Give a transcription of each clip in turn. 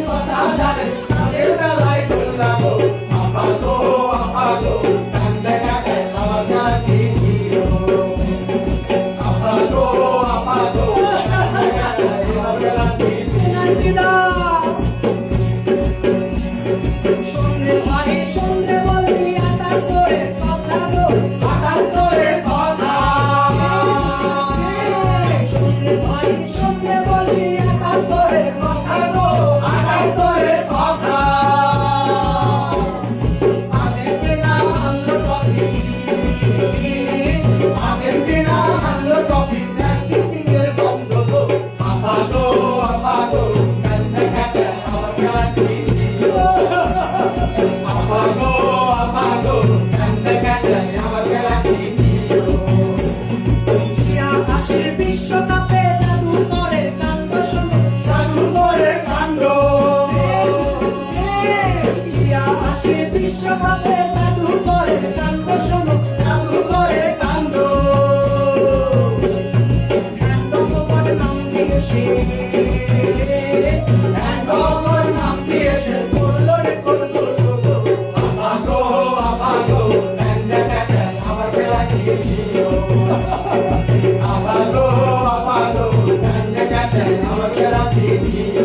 কথা জানে তাদের বেলায় চললা গো আপা গো কান্দে কাকে আমার খেলা কি ছিল আপা গো কান্দে কাকে আমার খেলা কি ছিল শুনলে ভাই শুনলে বলি আটার করে কথা গো হঠাৎ করে কথা শুনলে ভাই শুনলে বলি আটার করে কথা গো হঠাৎ করে কথা আর্জেন্টিনা আনলো ট্রফি আর্জেন্টিনা আনলো ট্রফি প্র্যাকটিসিংয়ের গন্ধ গো আপা গো কান্দে কাকে আমার খেলা কি ছিল আপা গো কান্দে কাকে আমার খেলা কি ছিল জিয়া আসে বিশ্বকাপে জাদু করে কান্দ শোনো জাদু করে কাণ্ড জিয়া আসে বিশ্বকাপে জাদু করে কান্দ শোনো জাদু করে কাণ্ড তোমার নাম দিয়ে সে একবার নাম দিয়ে সে করলো রে করলো গো আপা গো কান্দে কাকে আমার খেলা কি ছিল আপা গো কান্দে কাকে আমার খেলা কি ছিল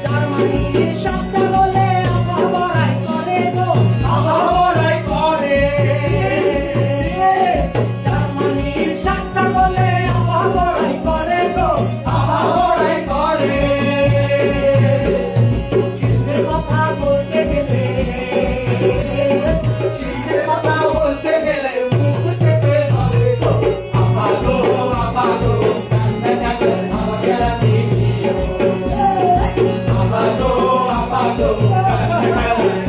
জার্মানির সাতটা গোলে আপা বড়াই করে গো আমার বড়াই করে জার্মানির সাতটা গোলে আপা বড়াই করে গো আমার বড়াই করে কিসের কথা বলতে গেলে কিসের কথা বলতে গেলে মুখ চেপে ধরে গো আপা গো কান্দে কাকে আমার খেলা কি ছিল আপা গো কান্দে কাকে